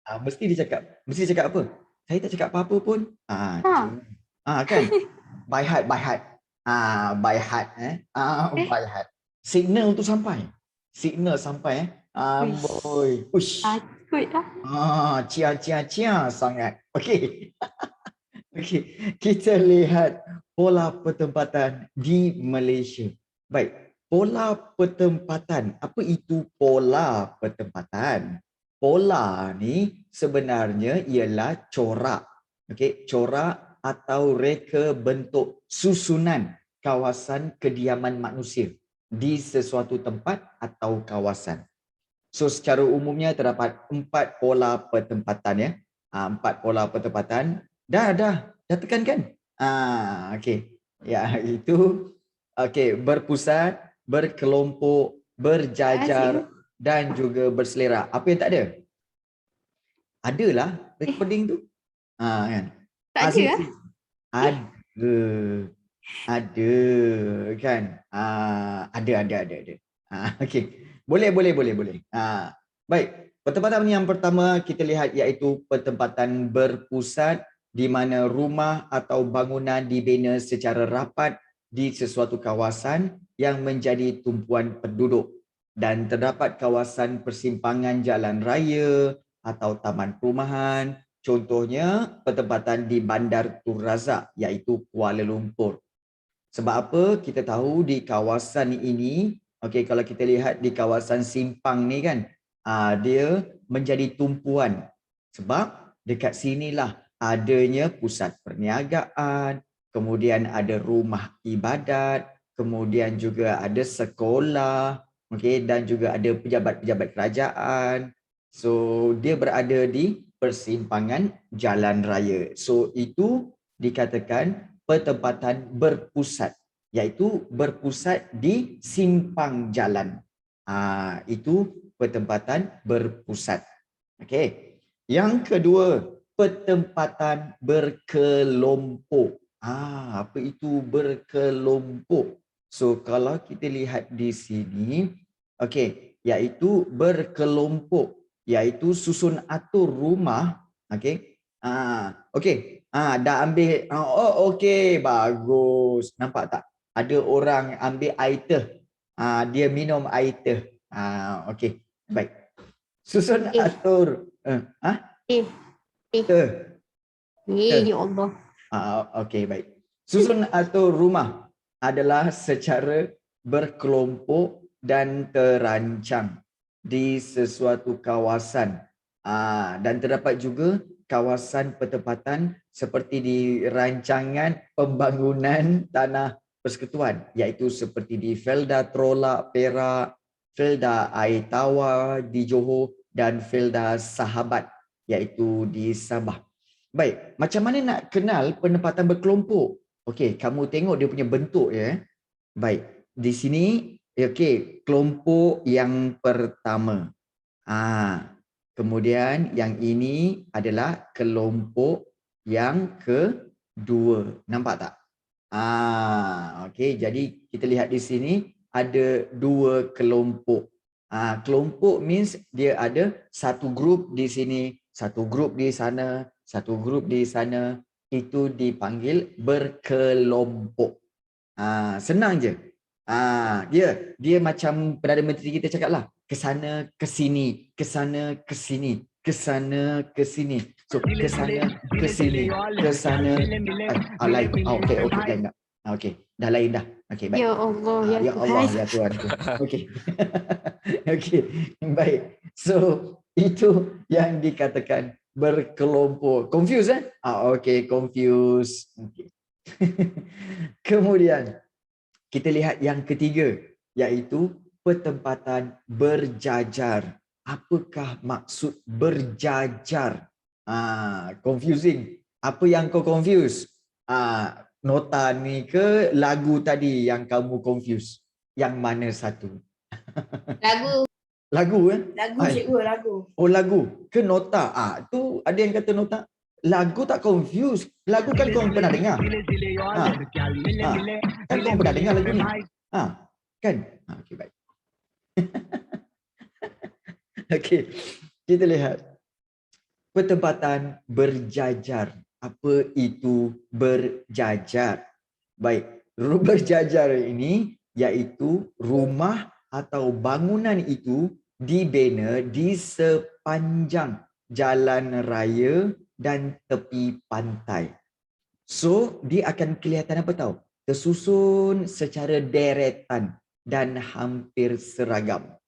Mesti dia cakap apa? Saya tak cakap apa-apa pun. Ha. Kan? By heart. By heart Eh, by heart. Signal tu sampai. Signal sampai wish. Amboi. Ush. Takut lah. Cia sangat. Okey. Okey, kita lihat pola pertempatan di Malaysia. Baik, pola pertempatan. Apa itu pola pertempatan? Pola ni sebenarnya ialah corak. Okey, corak atau reka bentuk susunan kawasan kediaman manusia di sesuatu tempat atau kawasan. So secara umumnya terdapat 4 pola pertempatan ya. 4 pola pertempatan. Dah tekankan. Okey. Ya, itu okey, berpusat, berkelompok, Tak asyik. berjajar dan juga berselera. Apa yang tak ada? Adalah Eh, recording tu. Kan. tak ada Sini lah. sini. Ada. Ada kan? Ada. Okey. Boleh. Baik. Pertempatan yang pertama kita lihat iaitu pertempatan berpusat di mana rumah atau bangunan dibina secara rapat di sesuatu kawasan yang menjadi tumpuan penduduk dan terdapat kawasan persimpangan jalan raya atau taman perumahan. Contohnya pertempatan di Bandar Tun Razak iaitu Kuala Lumpur. Sebab apa? Kita tahu di kawasan ini, okey, kalau kita lihat di kawasan Simpang ni kan, dia menjadi tumpuan. Sebab dekat sinilah adanya pusat perniagaan, kemudian ada rumah ibadat, kemudian juga ada sekolah, okey, dan juga ada pejabat-pejabat kerajaan. So, dia berada di persimpangan jalan raya. So, itu dikatakan pertempatan berpusat, iaitu berpusat di simpang jalan. Itu pertempatan berpusat. Okey. Yang kedua, pertempatan berkelompok. Apa itu berkelompok? So kalau kita lihat di sini, okey, iaitu berkelompok, iaitu susun atur rumah, okey. Okey. Dah ambil. Okey, bagus. Nampak tak? Ada orang ambil air teh. Dia minum air teh. Okey. Baik. Susun Eh, atur. eh, eh. Teh. Ya Teh. Allah. Okey, baik. Susun atur rumah adalah secara berkelompok dan terancang di sesuatu kawasan. Dan terdapat juga kawasan pertempatan seperti di rancangan pembangunan tanah persekutuan, iaitu seperti di Felda Trolak Perak, Felda Air Tawar di Johor dan Felda Sahabat iaitu di Sabah. Baik, macam mana nak kenal penempatan berkelompok? Okey, kamu tengok dia punya bentuk ya. Baik, di sini okey, kelompok yang pertama. Kemudian yang ini adalah kelompok yang kedua. Nampak tak? Okey, jadi kita lihat di sini ada dua kelompok. Kelompok means dia ada satu grup di sini, satu grup di sana, satu grup di sana. Itu dipanggil berkelompok. Senang je. Dia macam Perdana Menteri kita cakap lah. Ke sana, ke sini, ke sana, ke sini, ke sana, ke sini. So, ke sana, ke sini, ke sana. Lain. Okey, lain dah. Okey, dah lain dah. Okey, baik. Ya Allah, ya Ya Tuhan. Allah, ya Tuhanku. Okey. Okey, baik. So, itu yang dikatakan berkelompok. Confused okey, confused. Okey. Kemudian, kita lihat yang ketiga, iaitu pertempatan berjajar. Apakah maksud berjajar? Confusing. Apa yang kau confuse? Nota ni ke lagu tadi yang kamu confuse? Yang mana satu? Lagu. Lagu Lagu cikgu, lagu. Oh, lagu ke nota? Tu ada yang kata nota. Lagu tak confuse. Lagu kan kau pernah dengar. Kan kau pernah dengar lagu ni. Kan? Okey, baik. Okey, kita lihat. Pertempatan berjajar. Apa itu berjajar? Baik, berjajar ini iaitu rumah atau bangunan itu dibina di sepanjang jalan raya dan tepi pantai. So, dia akan kelihatan apa tahu? Tersusun secara deretan dan hampir seragam.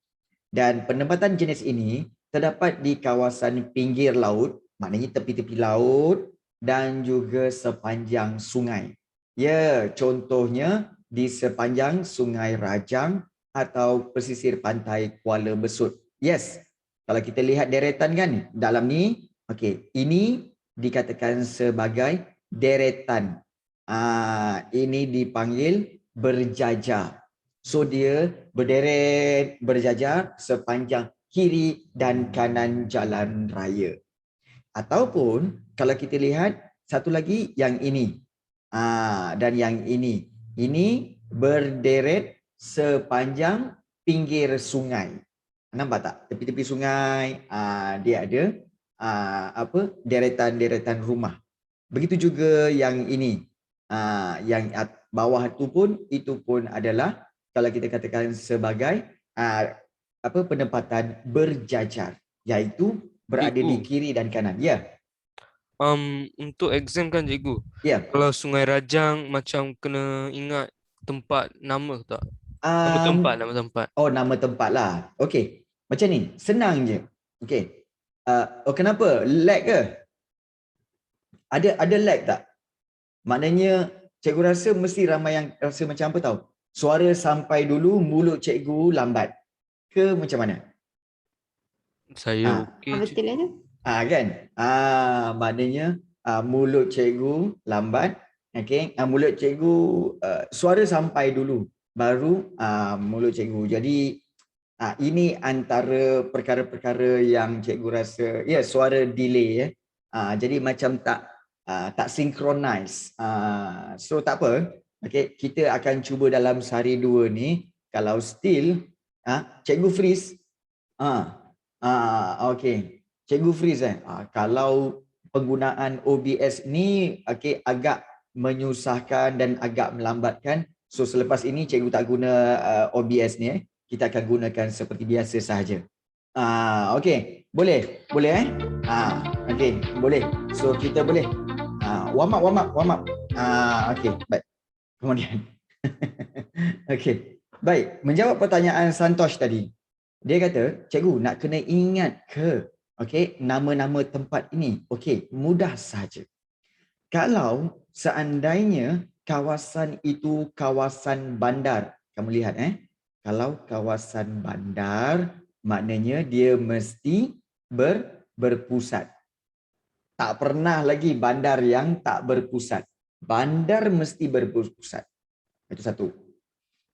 Dan penempatan jenis ini terdapat di kawasan pinggir laut, maknanya tepi-tepi laut dan juga sepanjang sungai. Ya, contohnya di sepanjang Sungai Rajang atau pesisir pantai Kuala Besut. Yes, kalau kita lihat deretan kan dalam ni, okey, ini dikatakan sebagai deretan. Ini dipanggil berjajar. So dia berderet, berjajar sepanjang kiri dan kanan jalan raya. Ataupun kalau kita lihat satu lagi yang ini. Dan yang ini. Ini berderet sepanjang pinggir sungai. Nampak tak? Tepi-tepi sungai dia ada deretan-deretan rumah. Begitu juga yang ini. Yang bawah itu pun adalah kalau kita katakan sebagai penempatan berjajar, iaitu berada di Cikgu, kiri dan kanan. Ya, untuk exam kan cikgu. ya. Kalau Sungai Rajang macam kena ingat tempat nama tak? Um, Nama tempat. nama tempat lah. Okey, macam ni, senang je. Okey. Kenapa? Lag ke? Ada lag tak? Maknanya cikgu rasa mesti ramai yang rasa macam apa tahu? Suara sampai dulu, mulut cikgu lambat. Ke macam mana? Saya okey je. Betul lah tu. Kan? Maknanya mulut cikgu lambat. Okey, mulut cikgu suara sampai dulu baru mulut cikgu. Jadi ini antara perkara-perkara yang cikgu rasa suara delay jadi macam tak synchronize. So tak apa. Okey, kita akan cuba dalam sehari dua ni kalau still cikgu freeze. Okey. Cikgu freeze kalau penggunaan OBS ni agak menyusahkan dan agak melambatkan. So selepas ini cikgu tak guna OBS ni kita akan gunakan seperti biasa sahaja. Okey. Boleh okey, boleh. So kita boleh warm up. Okey, baik. Kemudian okey. Baik, menjawab pertanyaan Santosh tadi. Dia kata, cikgu nak kena ingat ke nama-nama tempat ini? Okey, mudah saja. Kalau seandainya kawasan itu kawasan bandar, kamu lihat kalau kawasan bandar maknanya dia mesti berpusat. Tak pernah lagi bandar yang tak berpusat. Bandar mesti berpusat. Itu satu.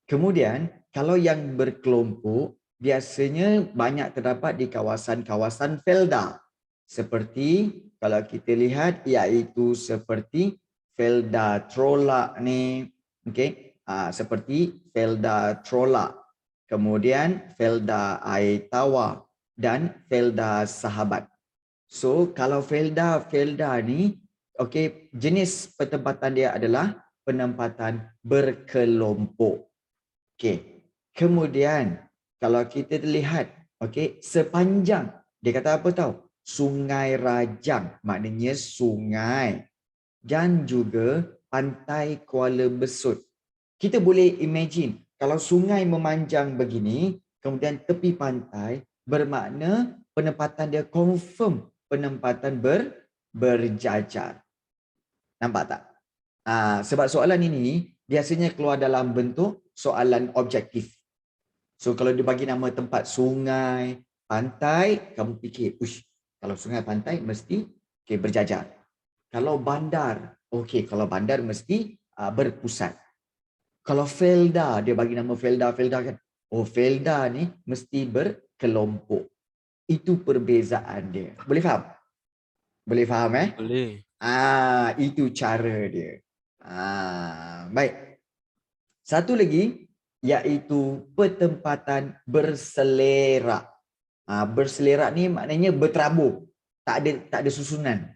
Kemudian kalau yang berkelompok biasanya banyak terdapat di kawasan-kawasan Felda. Seperti kalau kita lihat iaitu seperti Felda Trolak ni, seperti Felda Trolak. Kemudian Felda Air Tawar dan Felda Sahabat. So kalau Felda ni jenis penempatan dia adalah penempatan berkelompok. Kemudian kalau kita lihat sepanjang dia kata apa tahu? Sungai Rajang, maknanya sungai, dan juga pantai Kuala Besut. Kita boleh imagine kalau sungai memanjang begini, kemudian tepi pantai, bermakna penempatan dia confirm penempatan berjajar. Nampak tak? Sebab soalan ini biasanya keluar dalam bentuk soalan objektif. So kalau dia bagi nama tempat sungai, pantai, kamu fikir, kalau sungai pantai mesti berjajar. Kalau bandar, kalau bandar mesti berpusat. Kalau Felda, dia bagi nama Felda kan. Felda ni mesti berkelompok. Itu perbezaan dia. Boleh faham? Boleh faham Boleh. Itu cara dia. Baik. Satu lagi iaitu pertempatan berselerak. Berselerak ni maknanya berterabur. tak ada susunan.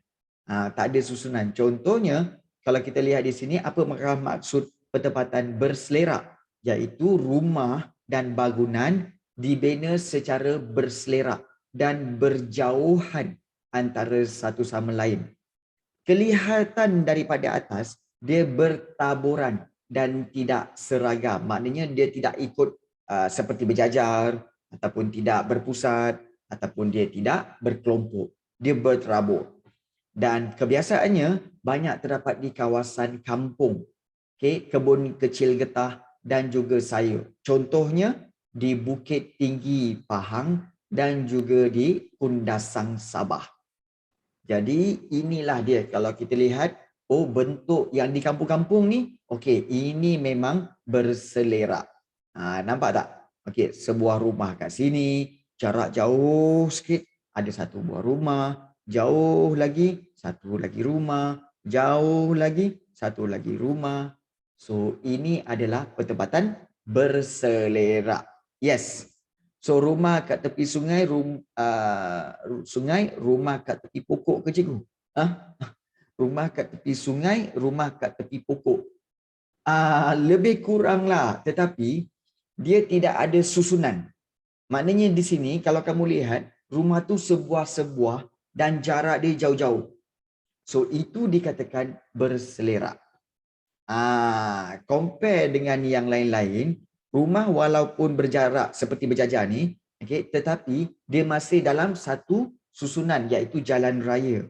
Tak ada susunan. Contohnya, kalau kita lihat di sini, apakah maksud pertempatan berselerak? Iaitu rumah dan bangunan dibina secara berselerak dan berjauhan antara satu sama lain. Kelihatan daripada atas, dia bertaburan dan tidak seragam. Maknanya dia tidak ikut seperti berjajar, ataupun tidak berpusat, ataupun dia tidak berkelompok. Dia berterabur. Dan kebiasaannya banyak terdapat di kawasan kampung, kebun kecil getah dan juga sayur. Contohnya di Bukit Tinggi Pahang dan juga di Kundasang Sabah. Jadi inilah dia, kalau kita lihat, bentuk yang di kampung-kampung ni, ini memang berselerak. Nampak tak? Sebuah rumah kat sini, jarak jauh sikit, ada satu buah rumah, jauh lagi, satu lagi rumah, jauh lagi, satu lagi rumah. So, ini adalah pertempatan berselerak. Yes. So, rumah kat tepi sungai, sungai, rumah kat tepi pokok ke cikgu? Rumah kat tepi sungai, rumah kat tepi pokok. Lebih kuranglah, tetapi dia tidak ada susunan. Maknanya di sini, kalau kamu lihat, rumah tu sebuah-sebuah dan jarak dia jauh-jauh. So, itu dikatakan berselerak. Compare dengan yang lain-lain, rumah walaupun berjarak seperti berjajar ni, tetapi dia masih dalam satu susunan, iaitu jalan raya.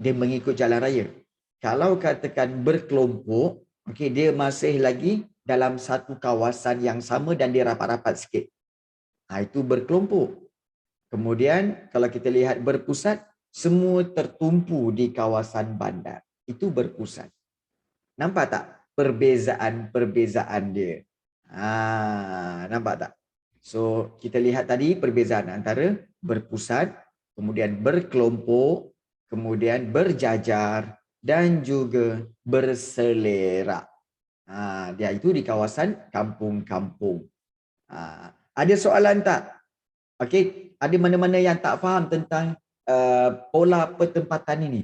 Dia mengikut jalan raya. Kalau katakan berkelompok, dia masih lagi dalam satu kawasan yang sama dan dia rapat-rapat sikit. Itu berkelompok. Kemudian kalau kita lihat berpusat, semua tertumpu di kawasan bandar. Itu berpusat. Nampak tak perbezaan-perbezaan dia? Nampak tak? So, kita lihat tadi perbezaan antara berpusat, kemudian berkelompok, kemudian berjajar dan juga berselerak. Dia itu di kawasan kampung-kampung. Ada soalan tak? Ada mana-mana yang tak faham tentang pola pertempatan ini?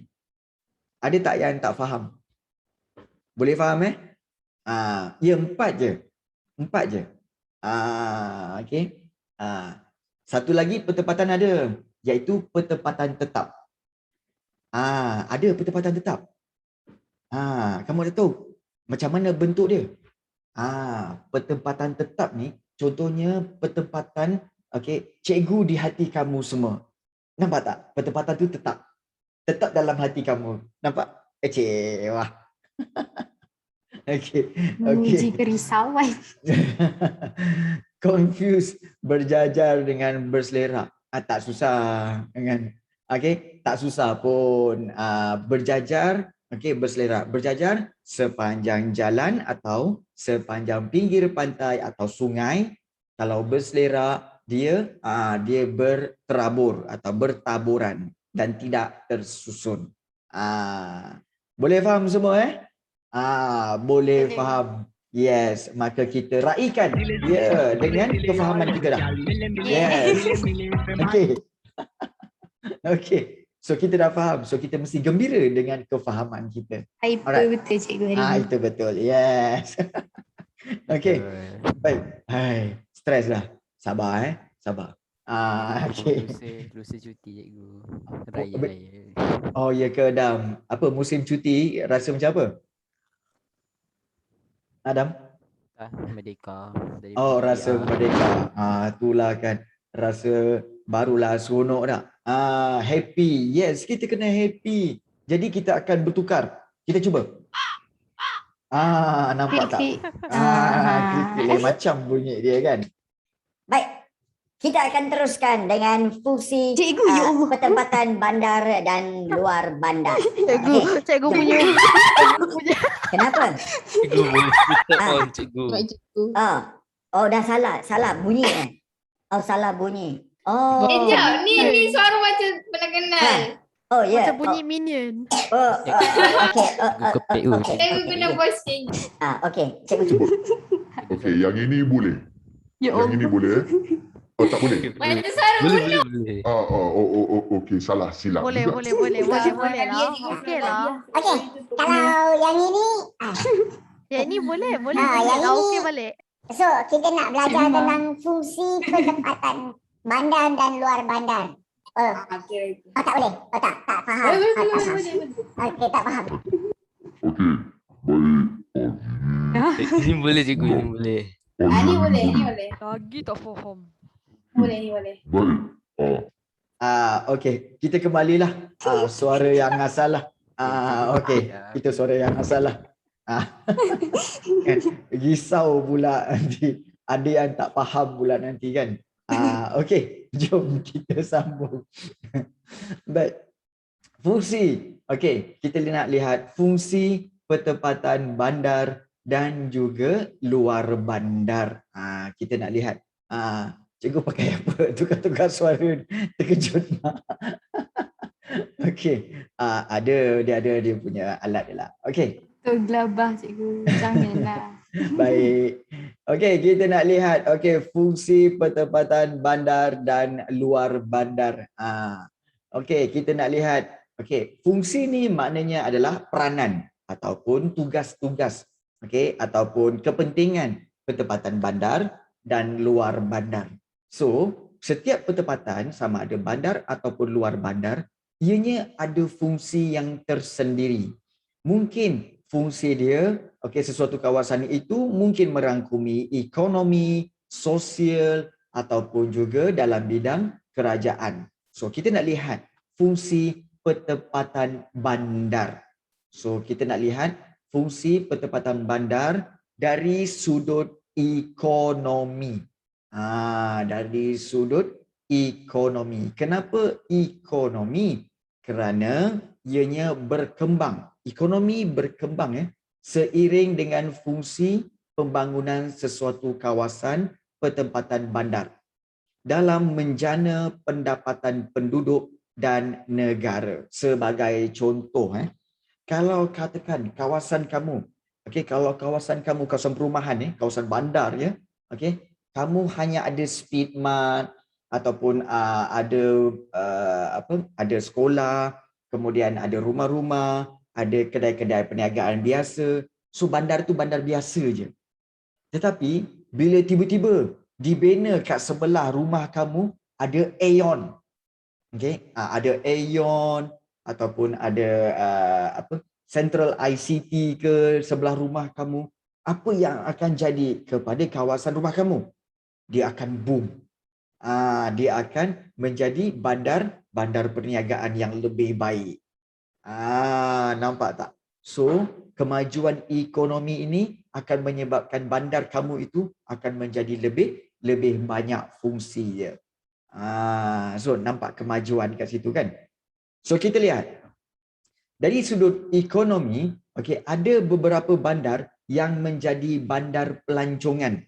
Ada tak yang tak faham? Boleh faham Ya, 4 je. 4 je. Satu lagi pertempatan ada, iaitu pertempatan tetap. Ada pertempatan tetap. Kamu dah tahu macam mana bentuk dia? Pertempatan tetap ni, contohnya pertempatan cikgu di hati kamu semua. Nampak tak? Pertempatan tu tetap. Tetap dalam hati kamu. Nampak? Wah. Menguji kerisauan. Confuse berjajar dengan berselerak. Tak susah kan? Tak susah pun. Berjajar, berselerak. Berjajar sepanjang jalan atau sepanjang pinggir pantai atau sungai. Kalau berselerak, dia berterabur atau bertaburan dan tidak tersusun. Boleh faham semua boleh faham. Yes, maka kita raikan dengan kefahaman kita dah. Yes. So kita dah faham. So kita mesti gembira dengan kefahaman kita. Betul cikgu hari ni. Itu betul. Yes. Baik. Hai, stres lah. Sabar sabar. Lusa cuti cikgu. Raya. Oh ya ke Adam? Apa musim cuti rasa macam apa? Adam? Merdeka. Rasa merdeka. Itulah kan. Rasa barulah seronok dah. Happy. Yes, kita kena happy. Jadi kita akan bertukar. Kita cuba. Nampak tak? Klik macam bunyi dia kan. Baik. Kita akan teruskan dengan fungsi Cikgu, ya Allah. pertempatan bandar dan luar bandar. Cikgu punya. Kenapa? Cikgu boleh switch on cikgu. Dah salah bunyi salah bunyi. Jap, ni suara macam pernah kenal. Ya. Macam bunyi minion. Okey. Cikgu kena voice change. Cikgu cuba. Okey, yang ini boleh. Ya Yang ini boleh. Oh, tak boleh. Macam suara Boleh. Okey, salah, silap Boleh, juga. boleh Suara lah. Nadia juga, Okey suara lah. Nadia. Okey, kalau yang ini, Yang ni boleh yang lah. ini- Okey balik. so kita nak belajar tentang fungsi penempatan bandar dan luar bandar. Oh, Okey. tak boleh. Oh, tak faham. Boleh, Tak boleh, faham. boleh. Okey, tak faham. Okey, baik. Ini boleh cikgu, ini boleh. Ni boleh, ni boleh. Lagi tak faham. Boleh, ni boleh. Baik. Okey, kita kembalilah. Suara yang asal lah. Okey, itu suara yang asal lah. Kan, risau pula nanti. Ada yang tak faham pula nanti kan. Okey, jom kita sambung. Baik. Fungsi. Okey, kita nak lihat fungsi pertempatan bandar dan juga luar bandar. Kita nak lihat. Cikgu pakai apa? Tukar-tukar suara, terkejut. Okey, dia ada dia punya alat dia lah. Okey. Tu gelabah cikgu. Janganlah. Baik. Okey, kita nak lihat fungsi pertempatan bandar dan luar bandar. Okey, kita nak lihat. Okey, fungsi ni maknanya adalah peranan ataupun tugas-tugas, ataupun kepentingan pertempatan bandar dan luar bandar. So, setiap pertempatan sama ada bandar ataupun luar bandar, ianya ada fungsi yang tersendiri. Mungkin fungsi dia, sesuatu kawasan itu mungkin merangkumi ekonomi, sosial ataupun juga dalam bidang kerajaan. So, kita nak lihat fungsi pertempatan bandar. So, kita nak lihat fungsi pertempatan bandar dari sudut ekonomi. Dari sudut ekonomi. Kenapa ekonomi? Kerana ianya berkembang. Ekonomi berkembang seiring dengan fungsi pembangunan sesuatu kawasan pertempatan bandar dalam menjana pendapatan penduduk dan negara. Sebagai contoh, kalau katakan kawasan kamu, kalau kawasan kamu kawasan perumahan, kawasan bandar, kamu hanya ada speedmart ataupun ada sekolah, kemudian ada rumah-rumah, ada kedai-kedai perniagaan biasa. So bandar tu bandar biasa je. Tetapi bila tiba-tiba dibina kat sebelah rumah kamu ada Aeon. Ada Aeon ataupun ada Central ICT ke sebelah rumah kamu, apa yang akan jadi kepada kawasan rumah kamu? Dia akan boom. Dia akan menjadi bandar perniagaan yang lebih baik. Nampak tak? So, kemajuan ekonomi ini akan menyebabkan bandar kamu itu akan menjadi lebih banyak fungsi dia. So, nampak kemajuan kat situ kan? So, kita lihat. Dari sudut ekonomi, ada beberapa bandar yang menjadi bandar pelancongan.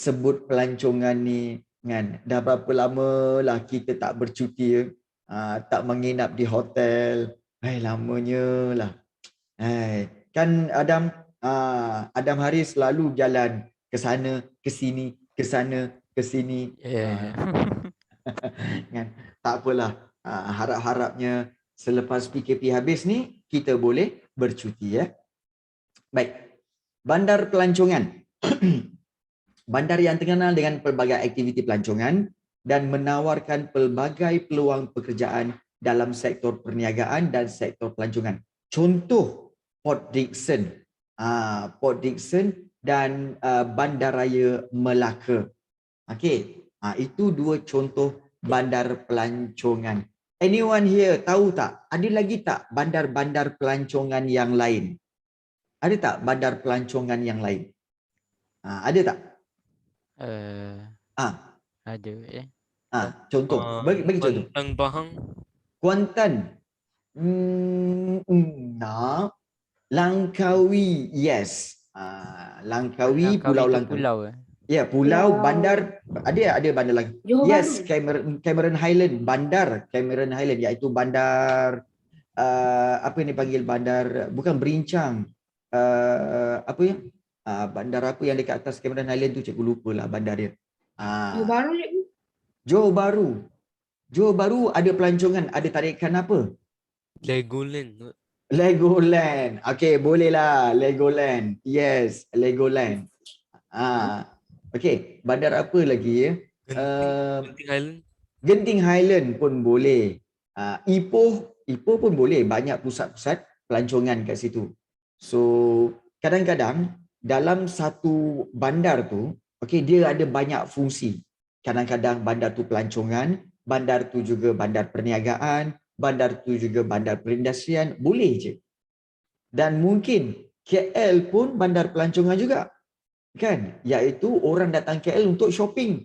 Sebut pelancongan ni kan, dah berapa lama lah kita tak bercuti, tak menginap di hotel. Lamanya lah. Kan Adam Haris selalu jalan ke sana, ke sini, ke sana, ke sini. Kan? Tak apalah. Harap-harapnya selepas PKP habis ni kita boleh bercuti Baik. Bandar pelancongan. Bandar yang terkenal dengan pelbagai aktiviti pelancongan dan menawarkan pelbagai peluang pekerjaan dalam sektor perniagaan dan sektor pelancongan. Contoh Port Dickson. Port Dickson dan Bandaraya Melaka. Itu dua contoh bandar pelancongan. Anyone here tahu tak? Ada lagi tak bandar-bandar pelancongan yang lain? Ada tak bandar pelancongan yang lain? Ada tak? Ada Contoh. Bagi contoh. Kuantan Pahang. Kuantan. Langkawi. Yes. Langkawi, Pulau Langkawi. Pulau Ya, pulau, bandar, ada bandar lagi. Johor Yes, Bahru. Cameron Highland, bandar Cameron Highland, iaitu bandar apa ni panggil bandar, bukan Berincang. Apa ya? Bandar apa yang dekat atas Cameron Highland tu, cikgu lupa lah bandar dia. Baru je. Johor Bahru. Johor Bahru ada pelancongan, ada tarikan apa? Legoland. Legoland. Okey, bolehlah Legoland. Yes, Legoland. Okey, bandar apa lagi ya? Genting Island. Genting Highland pun boleh. Ipoh pun boleh, banyak pusat-pusat pelancongan kat situ. So, kadang-kadang dalam satu bandar tu, okey, dia ada banyak fungsi. Kadang-kadang bandar tu pelancongan, bandar tu juga bandar perniagaan, bandar tu juga bandar perindustrian, boleh je. Dan mungkin KL pun bandar pelancongan juga. Kan? Iaitu orang datang KL untuk shopping.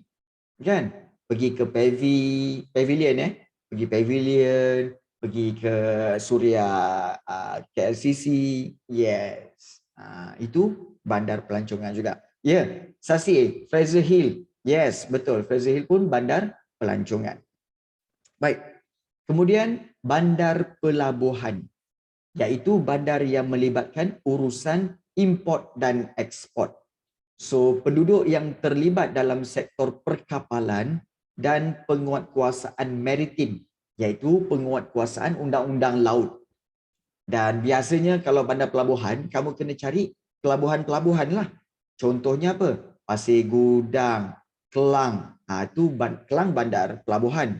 Kan? Pergi ke pavilion pergi pavilion, pergi ke Suria KLCC. Yes. Itu bandar pelancongan juga. Ya, Sasi, Fraser Hill. Yes, betul. Fraser Hill pun bandar pelancongan. Baik. Kemudian bandar pelabuhan, iaitu bandar yang melibatkan urusan import dan ekspor. So, penduduk yang terlibat dalam sektor perkapalan dan penguatkuasaan maritim, iaitu penguatkuasaan undang-undang laut. Dan biasanya kalau bandar pelabuhan, kamu kena cari pelabuhan-pelabuhan lah. Contohnya apa? Pasir Gudang, Kelang. Itu Kelang bandar pelabuhan.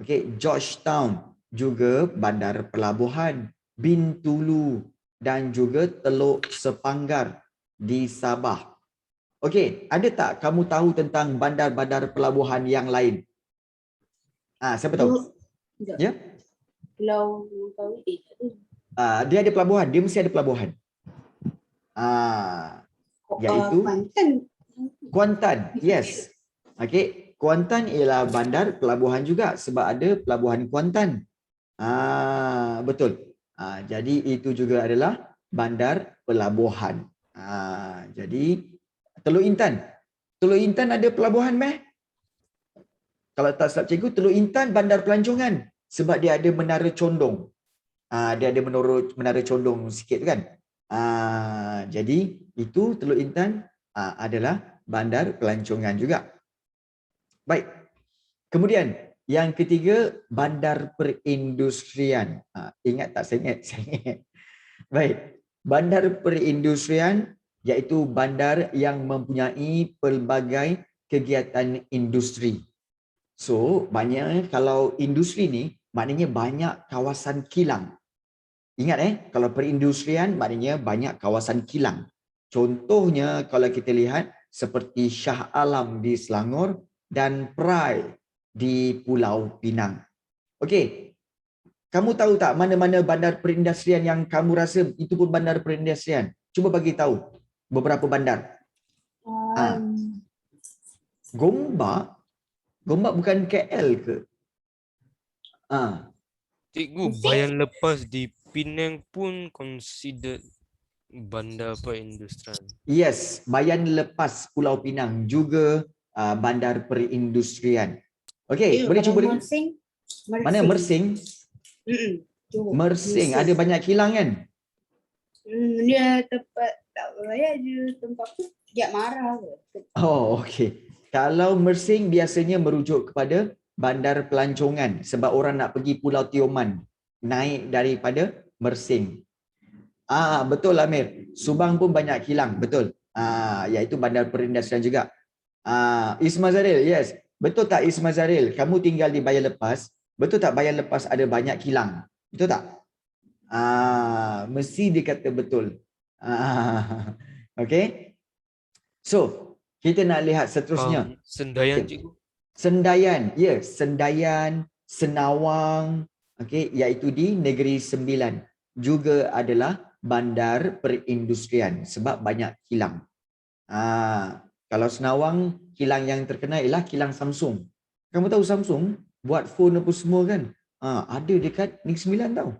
Okey, Georgetown juga bandar pelabuhan. Bintulu dan juga Teluk Sepanggar di Sabah. Okey, ada tak kamu tahu tentang bandar-bandar pelabuhan yang lain? Siapa tahu? Ya? Pulau Dia ada pelabuhan, dia mesti ada pelabuhan. Iaitu Kuantan. Yes. Okey, Kuantan ialah bandar pelabuhan juga sebab ada pelabuhan Kuantan. Betul. Jadi itu juga adalah bandar pelabuhan. Jadi Teluk Intan. Teluk Intan ada pelabuhan meh? Kalau tak silap cikgu, Teluk Intan bandar pelancongan sebab dia ada menara condong. Dia ada menara condong sikit kan. Jadi itu Teluk Intan adalah bandar pelancongan juga. Baik. Kemudian yang ketiga, bandar perindustrian. Ingat tak? Saya ingat. Baik. Bandar perindustrian iaitu bandar yang mempunyai pelbagai kegiatan industri. So, maknanya kalau industri ni, maknanya banyak kawasan kilang. Ingat kalau perindustrian maknanya banyak kawasan kilang. Contohnya kalau kita lihat seperti Shah Alam di Selangor dan Perai di Pulau Pinang. Okey. Kamu tahu tak mana-mana bandar perindustrian yang kamu rasa itu pun bandar perindustrian? Cuba bagi tahu beberapa bandar. Gombak? Gombak bukan KL ke? Cikgu, Bayan Lepas di Penang pun considered bandar perindustrian. Yes, Bayan Lepas Pulau Pinang juga bandar perindustrian. Okey, boleh cuba lihat. Mana Mersing? Mersing ada banyak kilang kan? Dia tempat tak beraya je, tempat tu sekejap marah ke. Oh, okey. Kalau Mersing biasanya merujuk kepada bandar pelancongan sebab orang nak pergi Pulau Tioman naik daripada Mersing. Betul Amir. Subang pun banyak kilang, betul. Iaitu bandar perindustrian juga. Ismail Zaril, yes. Betul tak Ismail Zaril? Kamu tinggal di Bayan Lepas. Betul tak Bayan Lepas ada banyak kilang? Betul tak? Mesti dia kata betul. Okey. So, kita nak lihat seterusnya. Sendayan, cikgu. Sendayan, ya, Sendayan, Senawang, okey, iaitu di Negeri Sembilan juga adalah bandar perindustrian sebab banyak kilang. Kalau Senawang, kilang yang terkenal ialah kilang Samsung. Kamu tahu Samsung buat phone apa semua kan? Ada dekat Negeri Sembilan tau.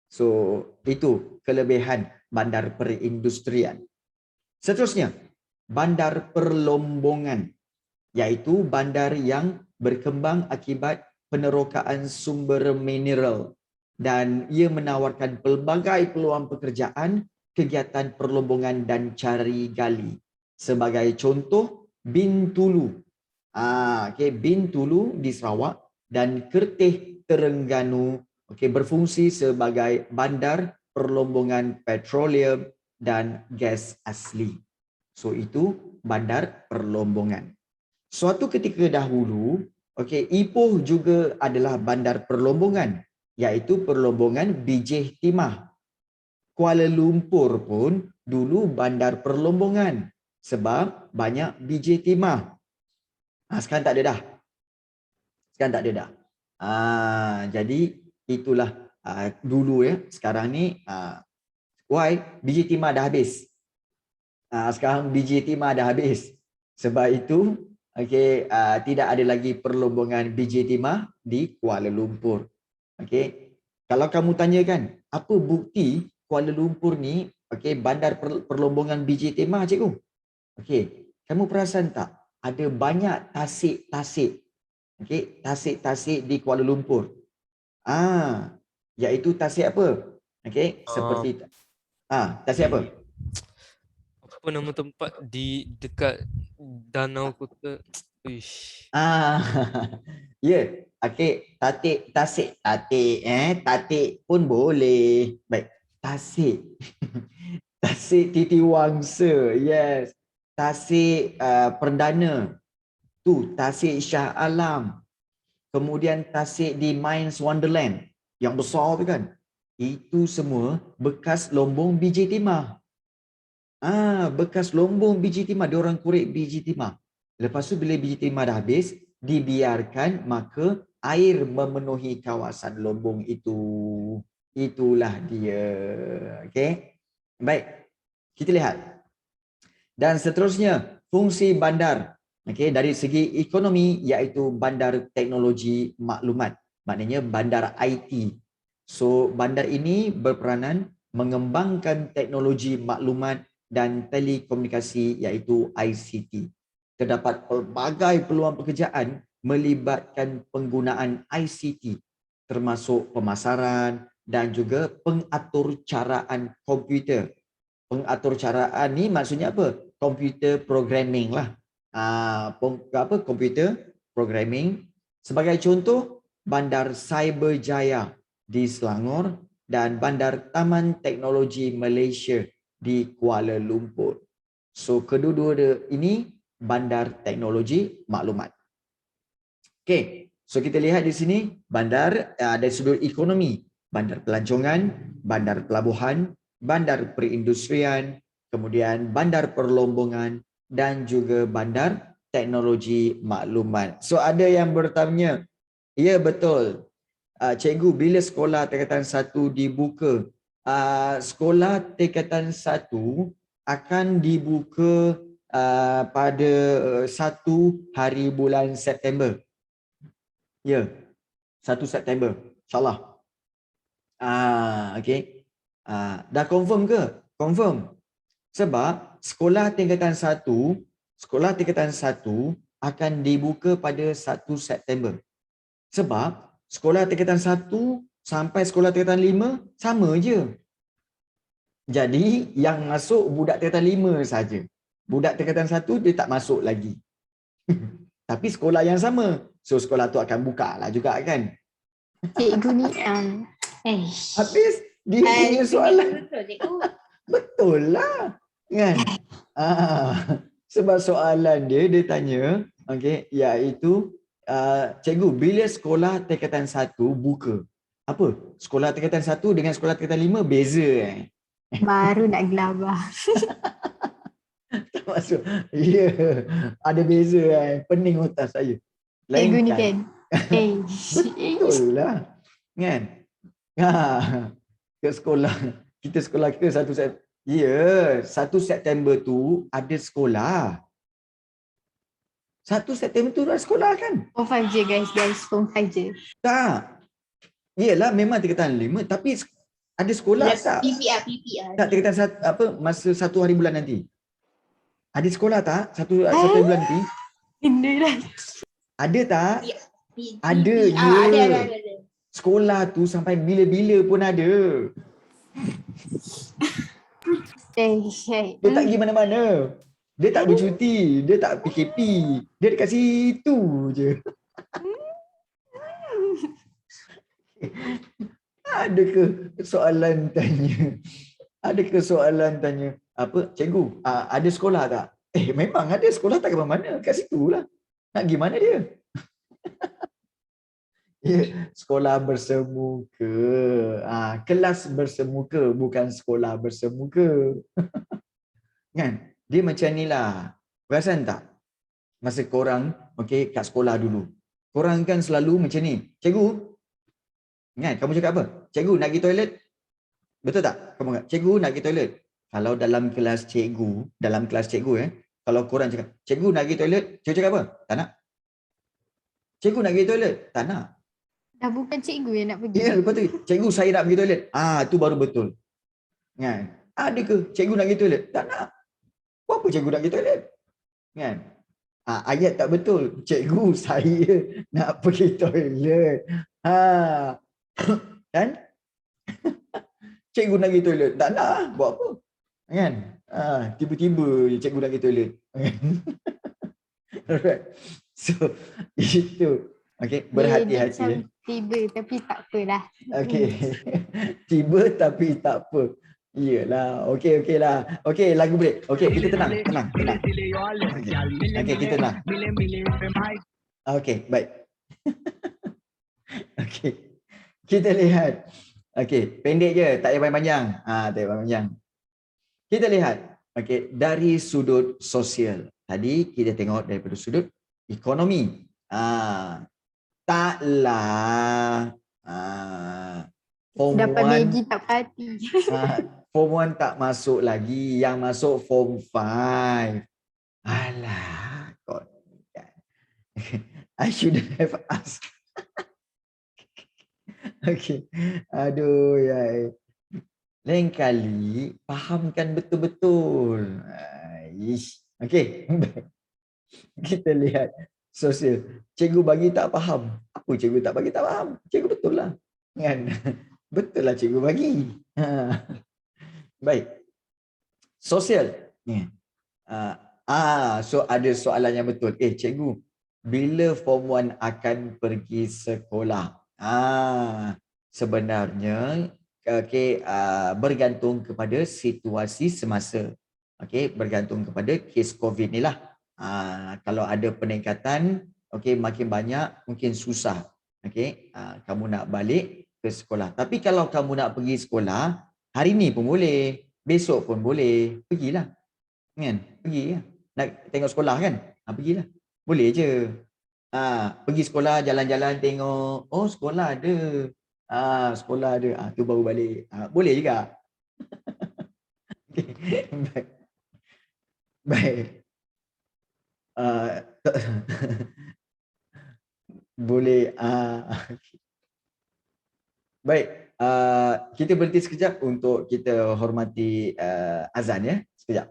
So, itu kelebihan bandar perindustrian. Seterusnya, bandar perlombongan, iaitu bandar yang berkembang akibat penerokaan sumber mineral dan ia menawarkan pelbagai peluang pekerjaan kegiatan perlombongan dan cari gali. Sebagai contoh, Bintulu. Bintulu di Sarawak dan Kerteh Terengganu berfungsi sebagai bandar perlombongan petroleum dan gas asli. So itu bandar perlombongan. Suatu ketika dahulu, Ipoh juga adalah bandar perlombongan, iaitu perlombongan bijih timah. Kuala Lumpur pun dulu bandar perlombongan sebab banyak bijih timah. Sekarang tak ada dah. Jadi itulah dulu ya. Sekarang ni biji timah dah habis. Sekarang biji timah dah habis. Sebab itu tidak ada lagi perlombongan biji timah di Kuala Lumpur. Kalau kamu tanyakan apa bukti Kuala Lumpur ni bandar perlombongan biji timah, cikgu? Kamu perasan tak? Ada banyak tasik-tasik. Tasik-tasik di Kuala Lumpur. Iaitu tasik apa? Seperti tasik apa? Apa nama tempat di dekat Danau Kota? Uish. Ya, tatik pun boleh. Baik, tasik. Tasik Titiwangsa, yes. Tasik Perdana. Tu tasik Shah Alam. Kemudian tasik di Mines Wonderland yang besar tu kan. Itu semua bekas lombong biji timah. Bekas lombong biji timah, diorang korek biji timah. Lepas tu bila biji timah dah habis, dibiarkan, maka air memenuhi kawasan lombong itu. Itulah dia. Baik, kita lihat. Dan seterusnya, fungsi bandar. Dari segi ekonomi, iaitu bandar teknologi maklumat. Maknanya bandar IT. So, bandar ini berperanan mengembangkan teknologi maklumat dan telekomunikasi, iaitu ICT. Terdapat pelbagai peluang pekerjaan melibatkan penggunaan ICT, termasuk pemasaran dan juga pengaturcaraan komputer. Pengaturcaraan ni maksudnya apa? Komputer programming lah. Komputer programming. Sebagai contoh, Bandar Cyberjaya di Selangor dan Bandar Taman Teknologi Malaysia di Kuala Lumpur. So, kedua-dua ini bandar teknologi maklumat. So kita lihat di sini bandar dari sudut ekonomi, bandar pelancongan, bandar pelabuhan, bandar perindustrian, kemudian bandar perlombongan dan juga bandar teknologi maklumat. So ada yang bertanya, ya betul. Cikgu, bila sekolah tingkatan 1 dibuka? Sekolah tingkatan 1 akan dibuka pada 1 hari bulan September. Ya, 1 September, insyaAllah. Dah confirm ke? Confirm. Sebab sekolah tingkatan 1 akan dibuka pada 1 September. Sebab sekolah tingkatan 1 sampai sekolah tingkatan 5 sama je. Jadi yang masuk budak tingkatan 5 saja. Budak tingkatan 1 dia tak masuk lagi. Tapi sekolah yang sama. So sekolah tu akan buka lah juga kan. Cikgu ni Habis dia punya soalan. betul cikgu. Betul lah. Kan? Sebab soalan dia tanya, iaitu cikgu, bila sekolah tingkatan 1 buka? Apa? Sekolah tingkatan 1 dengan sekolah tingkatan 5 beza Baru nak gelabah. Tak masuk. Ya, ada beza pening otak saya. Cikgu ni kan. Betul lah. Kan? Ke sekolah. Kita sekolah ke 1 September. Ya, 1 September tu ada sekolah. 1 September tu ada sekolah kan? Form 5 je guys. Form 5 je. Tak. Yelah memang tingkatan 5 tapi ada sekolah tak? PP Tak tingkatan masa 1 hari bulan nanti. Ada sekolah tak? Satu hari bulan nanti? Ada tak? Ada je. Ada. Sekolah tu sampai bila-bila pun ada. Syed. Dia tak pergi mana-mana. Dia tak bercuti. Dia tak PKP. Dia dekat situ je. Adakah soalan tanya? Adakah soalan tanya? Apa? Cikgu, ada sekolah tak? Memang ada sekolah tak ke mana. Kat situ lah. Nak pergi mana dia? Ya, sekolah bersemuka. Kelas bersemuka, bukan sekolah bersemuka. Kan? Dia macam ni lah. Perasan tak? Masa korang, okay, kat sekolah dulu. Korang kan selalu macam ni. Cikgu, kan? Kamu cakap apa? Cikgu, nak pergi toilet? Betul tak? Kamu cakap, cikgu, nak pergi toilet. Kalau dalam kelas cikgu, kalau korang cakap, cikgu, nak pergi toilet? Cikgu cakap apa? Tak nak. Cikgu, nak pergi toilet? Tak nak. Dah bukan cikgu yang nak pergi. Ya, lepas tu, cikgu saya nak pergi toilet. Tu baru betul. Kan? Ada ke cikgu nak pergi toilet? Tak nak. Apa cikgu nak pergi toilet? Kan? Ayat tak betul. Cikgu saya nak pergi toilet. Kan? Cikgu nak pergi toilet. Tak nak. Buat apa? Kan? Tiba-tiba cikgu nak pergi toilet. Alright. So, itu. Okay, berhati-hati. Macam tiba tapi tak apalah. Okay. Tiba tapi tak apa. Iyalah. Okay lah. Okay, lagu break. Okay, kita tenang. Okay, kita tenang. Okay, baik. Okay. Kita lihat. Okay, pendek je. Tak payah panjang. Tak payah panjang. Kita lihat. Okay, dari sudut sosial. Tadi kita tengok daripada sudut ekonomi. Taklah. Form Dapat 1, Maggi tak parti. Form 1 tak masuk lagi. Yang masuk Form 5. Alah. God. I shouldn't have asked. Okay. Aduh. Ya. Lain kali, fahamkan betul-betul. Okay. Kita lihat. Sosial. Cikgu bagi tak faham. Apa cikgu tak bagi tak faham? Cikgu betul lah. Kan? Betul lah cikgu bagi. Baik. Sosial. So ada soalan yang betul. Cikgu, bila Form 1 akan pergi sekolah? Sebenarnya bergantung kepada situasi semasa. Bergantung kepada kes COVID ni lah. Kalau ada peningkatan, makin banyak, mungkin susah. Kamu nak balik ke sekolah. Tapi kalau kamu nak pergi sekolah, hari ni pun boleh, besok pun boleh, pergilah. Kan? Pergi lah. Nak tengok sekolah kan? Pergilah. Boleh je. Pergi sekolah, jalan-jalan tengok, oh sekolah ada. Sekolah ada. Tu baru balik. Boleh juga. Baik. Baik. Boleh. Baik. Kita berhenti sekejap untuk kita hormati azan ya. Sekejap.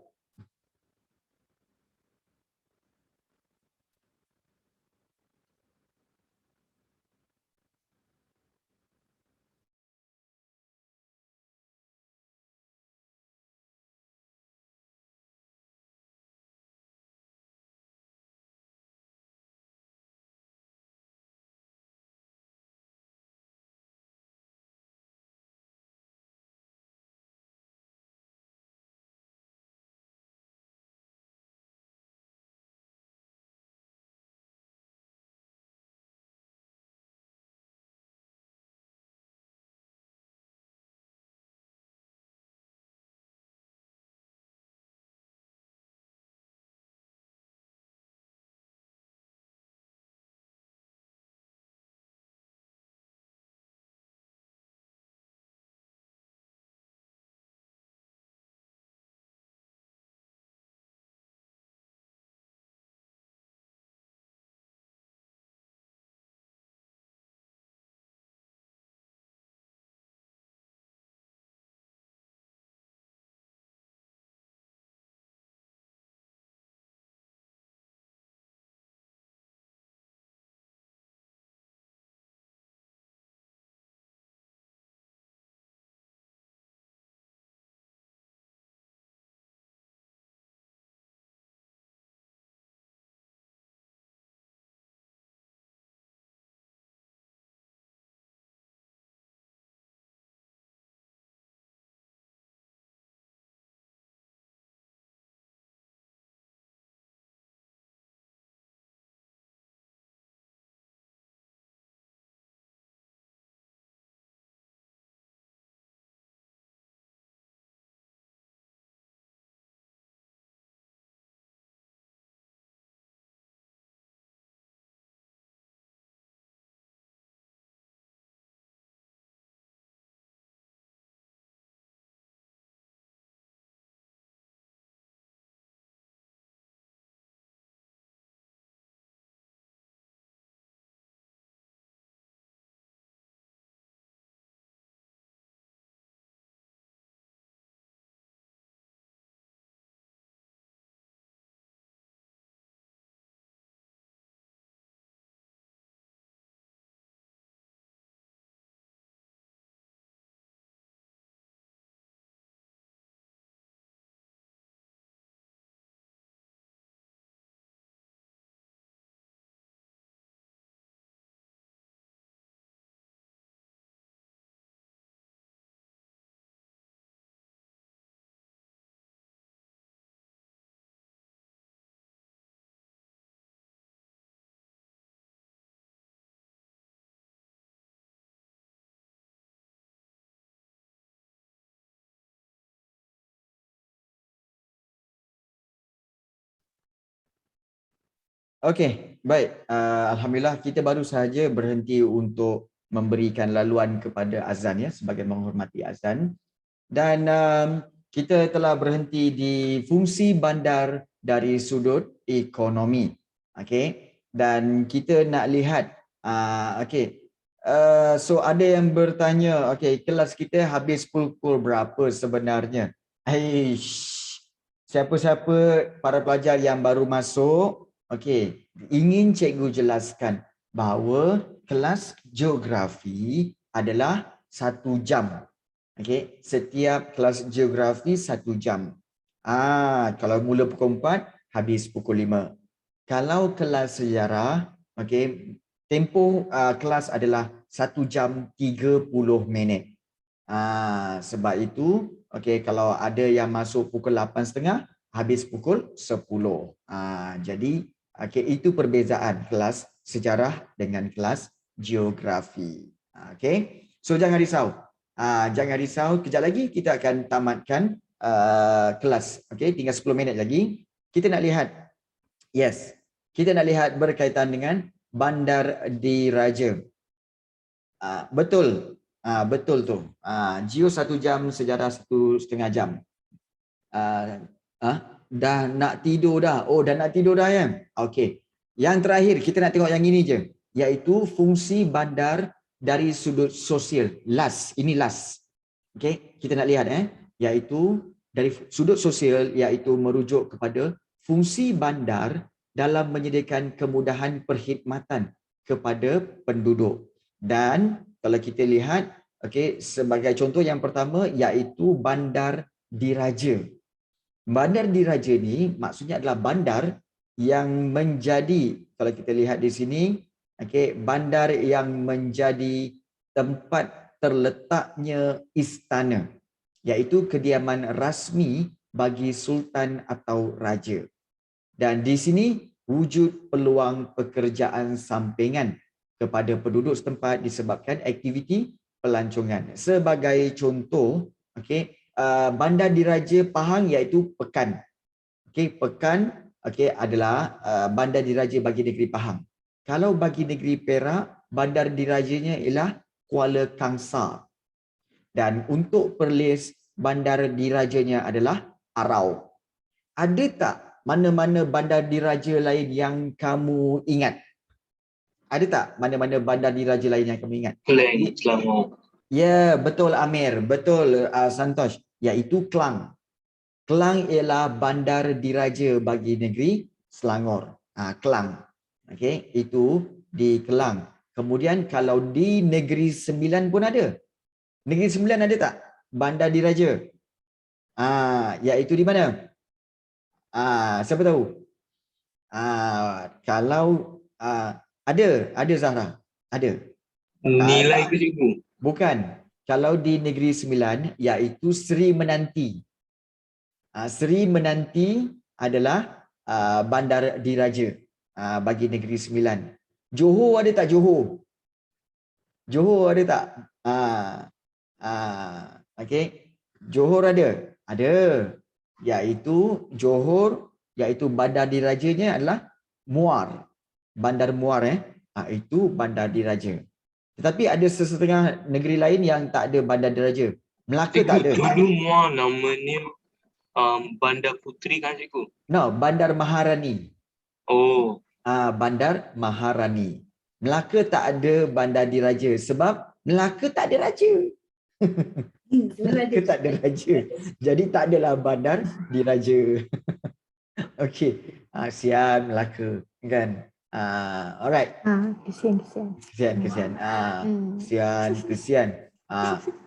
Okey, baik. Alhamdulillah kita baru sahaja berhenti untuk memberikan laluan kepada azan ya, sebagai menghormati azan. Dan kita telah berhenti di fungsi bandar dari sudut ekonomi. Okey. Dan kita nak lihat okey. So ada yang bertanya, okey, kelas kita habis pukul berapa sebenarnya? Siapa-siapa para pelajar yang baru masuk, okey, ingin cikgu jelaskan bahawa kelas geografi adalah 1 jam. Okey, setiap kelas geografi 1 jam. Kalau mula pukul 4, habis pukul 5. Kalau kelas sejarah, okey, tempoh kelas adalah 1 jam 30 minit. Sebab itu, okey, kalau ada yang masuk pukul 8.30, habis pukul 10. Jadi, okey, itu perbezaan kelas sejarah dengan kelas geografi. Okey, so jangan risau. Jangan risau, kejap lagi kita akan tamatkan kelas. Okey, tinggal 10 minit lagi. Kita nak lihat, yes, kita nak lihat berkaitan dengan Bandar Diraja. Betul. Betul tu. Geo 1 jam, sejarah 1,5 jam. Dah nak tidur dah. Oh, dah nak tidur dah ya. Okey. Yang terakhir kita nak tengok yang ini je, iaitu fungsi bandar dari sudut sosial. Last, ini last. Okey, kita nak lihat iaitu dari sudut sosial, iaitu merujuk kepada fungsi bandar dalam menyediakan kemudahan perkhidmatan kepada penduduk. Dan kalau kita lihat, okey, sebagai contoh yang pertama iaitu Bandar Diraja. Bandar Diraja ni maksudnya adalah bandar yang menjadi, kalau kita lihat di sini, okey, bandar yang menjadi tempat terletaknya istana, iaitu kediaman rasmi bagi sultan atau raja. Dan di sini wujud peluang pekerjaan sampingan kepada penduduk setempat disebabkan aktiviti pelancongan. Sebagai contoh, okey, Bandar Diraja Pahang iaitu Pekan. Okey, Pekan adalah Bandar Diraja bagi negeri Pahang. Kalau bagi negeri Perak, bandar dirajanya ialah Kuala Kangsar. Dan untuk Perlis, bandar dirajanya adalah Arau. Ada tak mana-mana bandar diraja lain yang kamu ingat? Ada tak mana-mana bandar diraja lain yang kamu ingat? Kelang, Selangor. Ya, betul Amir. Betul Santosh. Iaitu Klang. Klang ialah bandar diraja bagi negeri Selangor. Klang. Okey, itu di Kelang. Kemudian kalau di Negeri Sembilan pun ada. Negeri Sembilan ada tak bandar diraja? Iaitu di mana? Siapa tahu? Kalau ada Zahra. Ada. Nilai ke cikgu? Bukan. Kalau di Negeri Sembilan iaitu Seri Menanti. Seri Menanti adalah bandar diraja bagi Negeri Sembilan. Johor ada tak Johor? Johor ada tak? Okey. Johor ada? Ada. Iaitu Johor, iaitu bandar dirajanya adalah Muar. Bandar Muar itu bandar diraja. Tetapi ada sesetengah negeri lain yang tak ada bandar diraja. Melaka tak ada. Dulu Muar namanya Bandar Puteri kan cikgu? No, Bandar Maharani. Oh. Bandar Maharani. Melaka tak ada bandar diraja sebab Melaka tak ada raja. Melaka tak ada raja. Jadi tak adalah bandar diraja. Okey. Kesian Melaka kan. Alright. Kesian. Kesian.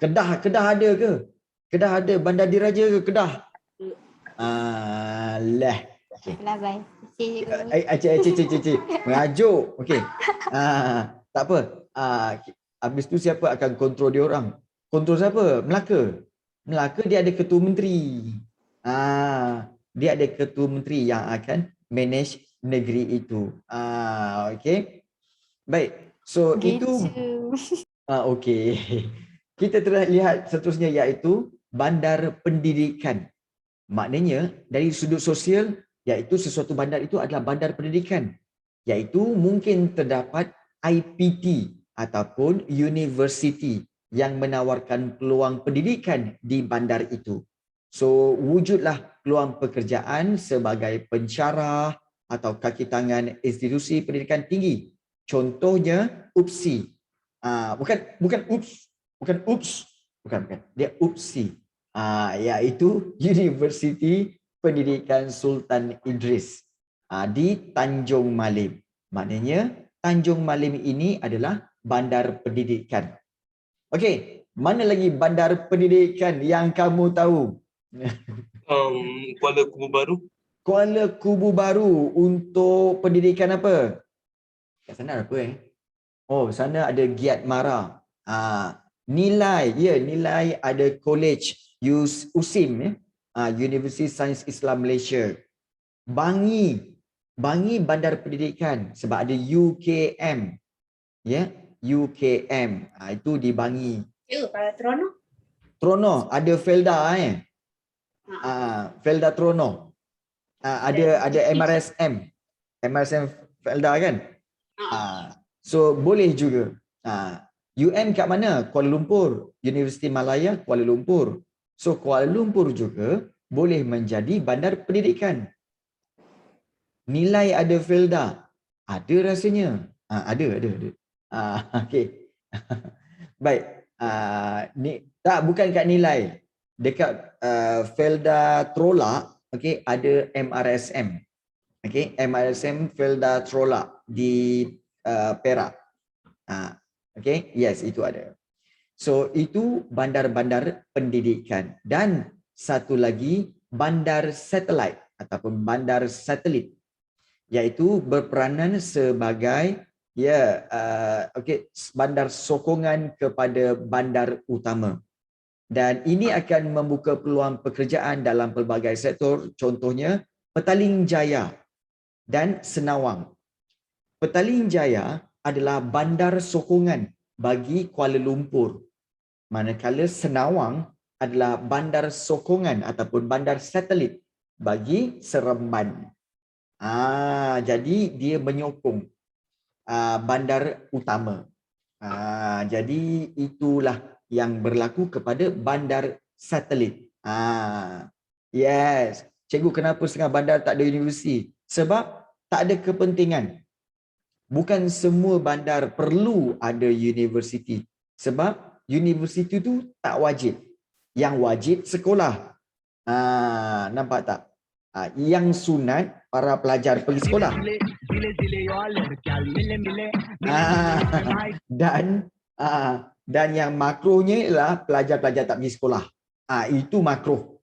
Kedah ada ke? Kedah ada bandar diraja ke Kedah? Lah. Okay. Bye. Cik. Mengajuk. Okey. Tak apa. Habis tu siapa akan kontrol dia orang? Kontrol siapa? Melaka. Melaka dia ada ketua menteri. Dia ada ketua menteri yang akan manage negeri itu. Okey. Baik. So itu okey. Kita telah lihat seterusnya iaitu bandar pendidikan. Maknanya dari sudut sosial iaitu sesuatu bandar itu adalah bandar pendidikan. iaitu mungkin terdapat IPT ataupun universiti yang menawarkan peluang pendidikan di bandar itu. So, wujudlah peluang pekerjaan sebagai pensyarah atau kaki tangan institusi pendidikan tinggi. Contohnya UPSI. Bukan UPS. Dia UPSI. Iaitu Universiti Pendidikan Sultan Idris di Tanjung Malim. Maknanya Tanjung Malim ini adalah bandar pendidikan. Okey, mana lagi bandar pendidikan yang kamu tahu? Kuala Kubu Baru. Kuala Kubu Baru untuk pendidikan apa? Kat sana ada apa Oh, sana ada Giat Mara. Nilai ada college USIM University Sains Islam Malaysia. Bangi bandar pendidikan sebab ada UKM. UKM. Itu di Bangi. Kalau Trono? Trono ada Felda Felda Trono. Ada MRSM Felda kan? So boleh juga. UM kat mana? Kuala Lumpur. Universiti Malaya Kuala Lumpur. So Kuala Lumpur juga boleh menjadi bandar pendidikan. Nilai ada Felda. Ada rasanya. Ada. Okey. Baik. Bukan kat nilai. Dekat Felda Trolak, okey, ada MRSM. Okey, MRSM Felda Trolak di Perak. Okey, yes, itu ada. So itu bandar-bandar pendidikan. Dan satu lagi bandar satelit ataupun bandar satelit, iaitu berperanan sebagai bandar sokongan kepada bandar utama. Dan ini akan membuka peluang pekerjaan dalam pelbagai sektor, contohnya Petaling Jaya dan Senawang. Petaling Jaya adalah bandar sokongan bagi Kuala Lumpur, manakala Senawang adalah bandar sokongan ataupun bandar satelit bagi Seremban. Jadi dia menyokong bandar utama. Jadi itulah yang berlaku kepada bandar satelit. Yes. Cikgu, kenapa setengah bandar tak ada universiti? Sebab tak ada kepentingan. Bukan semua bandar perlu ada universiti. Sebab universiti itu tak wajib. Yang wajib sekolah. Nampak tak? Yang sunat para pelajar pergi sekolah. Dan yang makruhnya ialah pelajar-pelajar tak pergi sekolah. Itu makruh.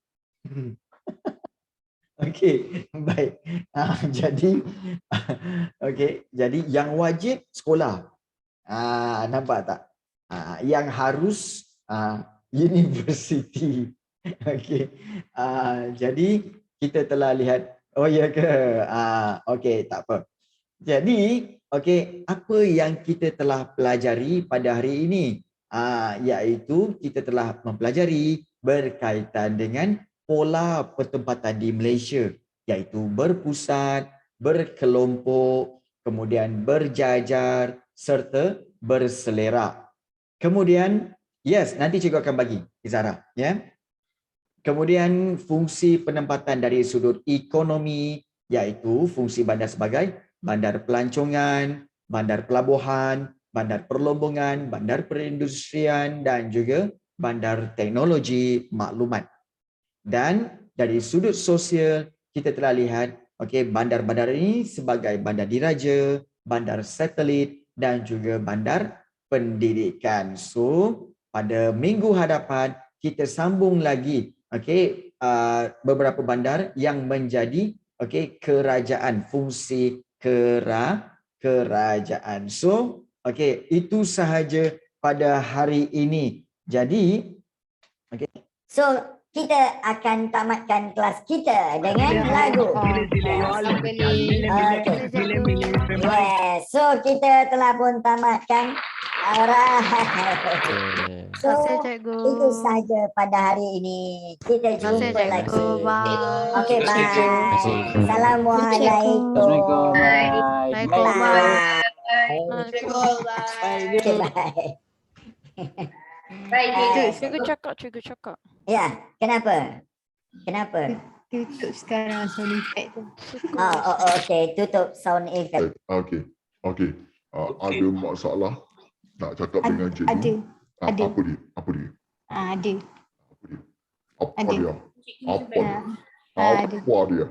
Okey, baik. Jadi yang wajib sekolah. Nampak tak? Yang harus universiti. Okey. Jadi kita telah lihat. Oh ya ke? Okey, tak apa. Jadi, okey, apa yang kita telah pelajari pada hari ini? Iaitu kita telah mempelajari berkaitan dengan pola pertempatan di Malaysia, iaitu berpusat, berkelompok, kemudian berjajar serta berselerak. Kemudian, yes, nanti cikgu akan bagi Izara, ya. Kemudian fungsi penempatan dari sudut ekonomi, iaitu fungsi bandar sebagai bandar pelancongan, bandar pelabuhan, bandar perlombongan, bandar perindustrian dan juga bandar teknologi maklumat. Dan dari sudut sosial kita telah lihat bandar-bandar ini sebagai bandar diraja, bandar satelit dan juga bandar pendidikan. So pada minggu hadapan kita sambung lagi beberapa bandar yang menjadi kerajaan, fungsi kerajaan. So itu sahaja pada hari ini. Jadi So kita akan tamatkan kelas kita dengan lagu. Yes, so kita telah pun tamatkan Alright. Okay. So, Terima kasih cikgu. itu saja pada hari ini. Kita Terima kasih jumpa lagi. cikgu. Bye. Okey, bye. kasih. Assalamualaikum. Assalamualaikum. Bye. Bye. Okay, bye. Cikgu cakap. Ya, kenapa? Kenapa? Tutup sekarang sound effect tu. Okey, tutup sound effect. Okey. Okey. Ada masalah nak cakap dengan cikgu? Ada. ada. Apa dia? Apa dia? Ada. Apa dia? Apa Ada. dia? Apa dia? Ada. Apa dia?